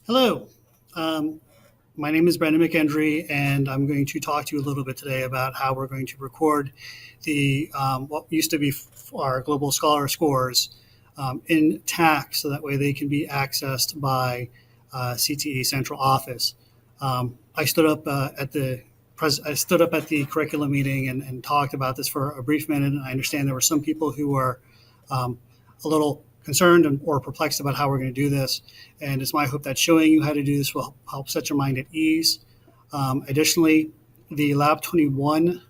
Hello, um, my name is Brendan McKendry, and I'm going to talk to you a little bit today about how we're going to record the what used to be our Global Scholar scores in TAC, so that way they can be accessed by CTE Central Office. I stood up I stood up at the curriculum meeting and talked about this for a brief minute, and I understand there were some people who were a little concerned or perplexed about how we're going to do this. And it's my hope that showing you how to do this will help set your mind at ease. Additionally, the Lab 21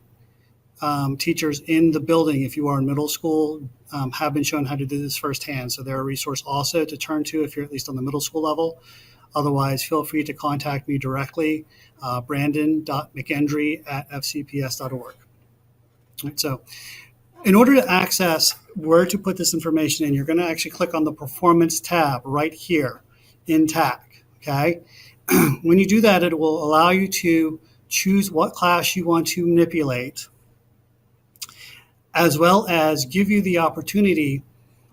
teachers in the building, if you are in middle school, have been shown how to do this firsthand. So they're a resource also to turn to if you're at least on the middle school level. Otherwise, feel free to contact me directly, brandon.mcendry@fcps.org. Right, so in order to access where to put this information in, you're going to actually click on the Performance tab right here in TAC. Okay. When you do that, it will allow you to choose what class you want to manipulate, as well as give you the opportunity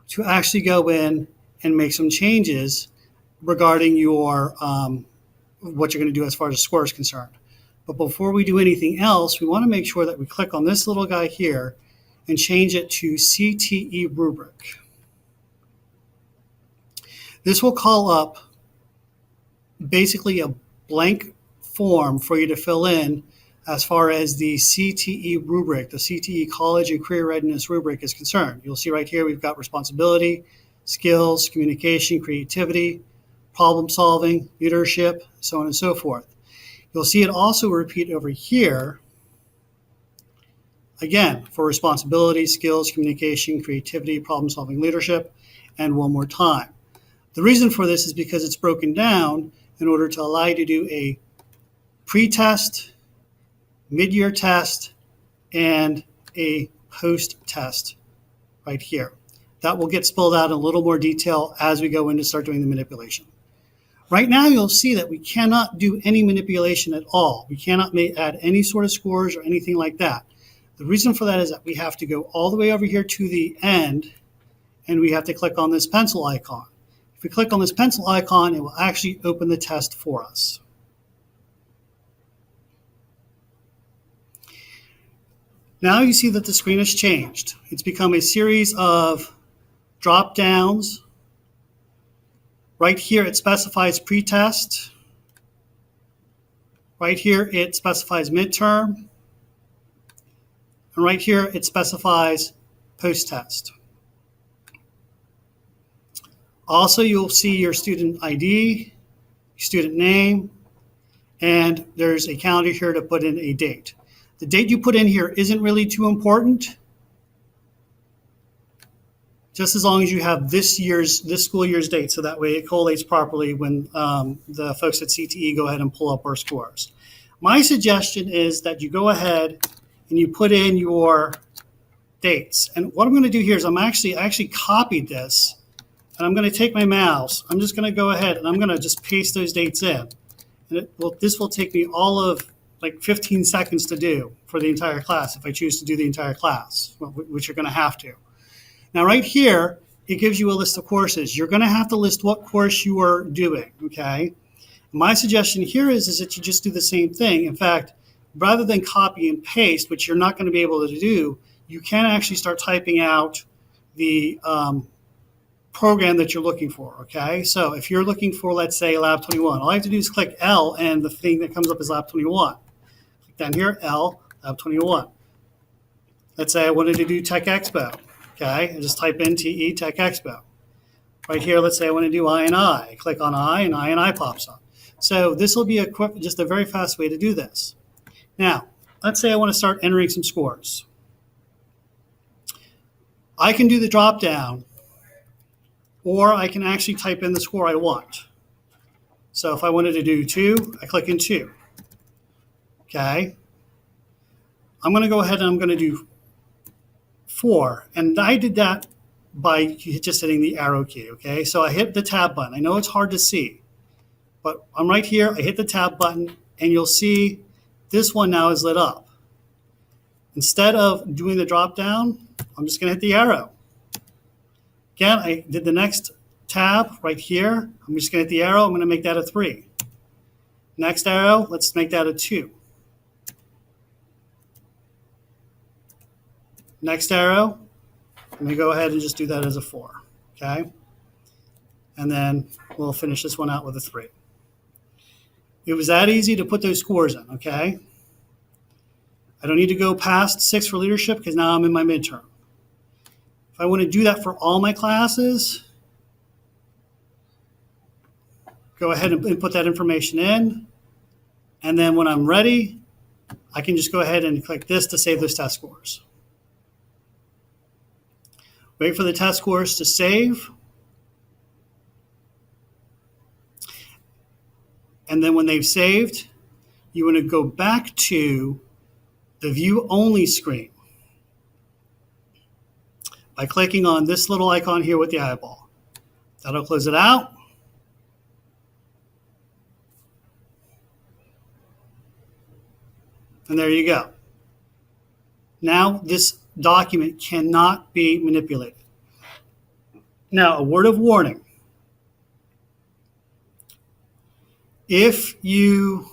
to actually go in and make some changes regarding your what you're going to do as far as the score is concerned. But before we do anything else, we want to make sure that we click on this little guy here and change it to CTE Rubric. This will call up basically a blank form for you to fill in as far as the CTE rubric, the CTE College and Career Readiness rubric is concerned. You'll see right here we've got responsibility, skills, communication, creativity, problem solving, leadership, so on and so forth. You'll see it also repeat over here, again, for responsibility, skills, communication, creativity, problem solving, leadership, and one more time. The reason for this is because it's broken down in order to allow you to do a pre-test, mid-year test, and a post-test right here. That will get spelled out in a little more detail as we go in to start doing the manipulation. Right now, you'll see that we cannot do any manipulation at all. We cannot add any sort of scores or anything like that. The reason for that is that we have to go all the way over here to the end, and we have to click on this pencil icon. If we click on this pencil icon, it will actually open the test for us. Now you see that the screen has changed. It's become a series of drop downs. Right here, it specifies pre-test. Right here, it specifies midterm. And right here, it specifies post-test. Also, you'll see your student ID, student name, and there's a calendar here to put in a date. The date you put in here isn't really too important, just as long as you have this school year's date, so that way it collates properly when the folks at CTE go ahead and pull up our scores. My suggestion is that you go ahead and you put in your dates. And what I'm going to do here is I actually copied this, and I'm going to take my mouse. I'm just going to go ahead and I'm going to just paste those dates in. And this will take me all of like 15 seconds to do for the entire class if I choose to do the entire class, which you're going to have to. Now right here, it gives you a list of courses. You're going to have to list what course you are doing, okay? My suggestion here is that you just do the same thing. In fact, rather than copy and paste, which you're not going to be able to do, you can actually start typing out the program that you're looking for, okay? So if you're looking for, let's say, Lab 21, all I have to do is click L, and the thing that comes up is Lab 21. Click down here, L, Lab 21. Let's say I wanted to do Tech Expo, okay? I just type in TE Tech Expo. Right here, let's say I want to do I&I. Click on I, and I&I pops up. So this will be just a very fast way to do this. Now, let's say I want to start entering some scores. I can do the drop down, or I can actually type in the score I want. So if I wanted to do 2, I click in 2. Okay. I'm going to go ahead and I'm going to do 4. And I did that by just hitting the arrow key. Okay. So I hit the tab button. I know it's hard to see, but I'm right here. I hit the tab button, and you'll see this one now is lit up. Instead of doing the drop down, I'm just going to hit the arrow. Again, I did the next tab right here. I'm just going to hit the arrow. I'm going to make that a 3. Next arrow, let's make that a 2. Next arrow, I'm going to go ahead and just do that as a 4. Okay? And then we'll finish this one out with a 3. It was that easy to put those scores in, okay? I don't need to go past 6 for leadership because now I'm in my midterm. If I want to do that for all my classes, go ahead and put that information in. And then when I'm ready, I can just go ahead and click this to save those test scores. Wait for the test scores to save. And then when they've saved, you want to go back to the view only screen by clicking on this little icon here with the eyeball. That'll close it out. And there you go. Now this document cannot be manipulated. Now, a word of warning. If you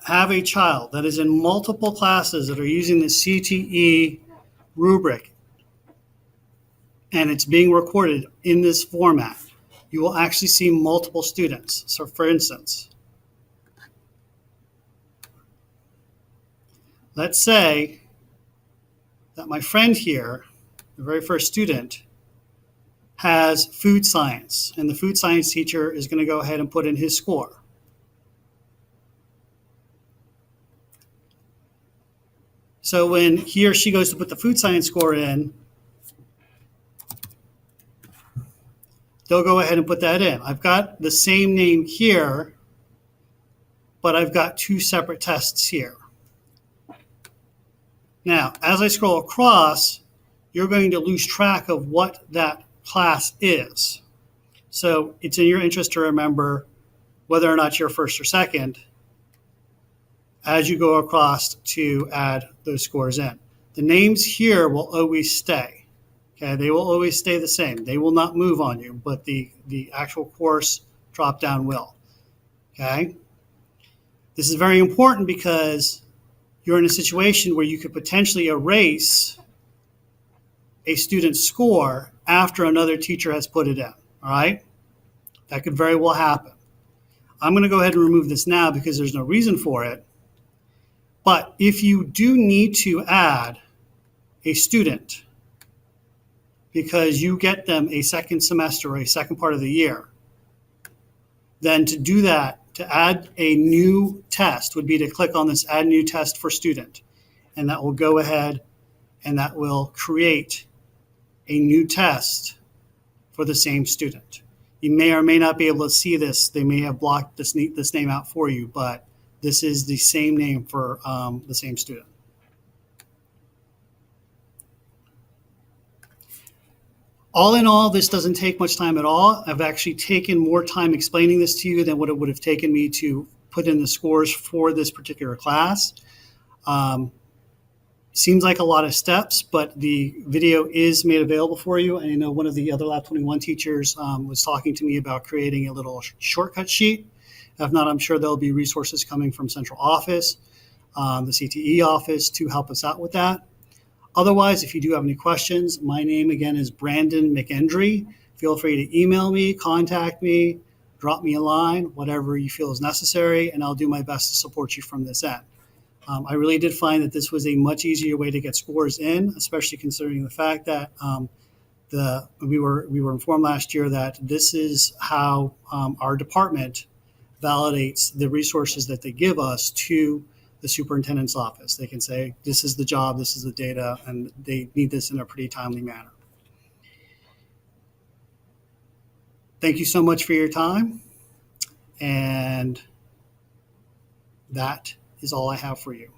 have a child that is in multiple classes that are using the CTE rubric and it's being recorded in this format, you will actually see multiple students. So for instance, let's say that my friend here, the very first student, has food science, and the food science teacher is going to go ahead and put in his score. So when he or she goes to put the food science score in, they'll go ahead and put that in. I've got the same name here, but I've got 2 separate tests here. Now, as I scroll across, you're going to lose track of what that class is. So it's in your interest to remember whether or not you're first or second as you go across to add those scores in. The names here will always stay. Okay, they will always stay the same. They will not move on you, but the actual course drop down will. Okay? This is very important because you're in a situation where you could potentially erase a student's score after another teacher has put it in, all right? That could very well happen. I'm going to go ahead and remove this now because there's no reason for it. But if you do need to add a student because you get them a second semester or a second part of the year, then to do that, to add a new test would be to click on this Add New Test for Student. And that will go ahead and that will create a new test for the same student. You may or may not be able to see this. They may have blocked this name out for you, but this is the same name for the same student. All in all, this doesn't take much time at all. I've actually taken more time explaining this to you than what it would have taken me to put in the scores for this particular class. Seems like a lot of steps, but the video is made available for you. And I know one of the other Lab 21 teachers was talking to me about creating a little shortcut sheet. If not, I'm sure there'll be resources coming from central office, the CTE office, to help us out with that. Otherwise, if you do have any questions, my name again is Brandon McEndry. Feel free to email me, contact me, drop me a line, whatever you feel is necessary, and I'll do my best to support you from this end. I really did find that this was a much easier way to get scores in, especially considering the fact that we were informed last year that this is how our department validates the resources that they give us to the superintendent's office. They can say, this is the job, this is the data, and they need this in a pretty timely manner. Thank you so much for your time, and that is all I have for you.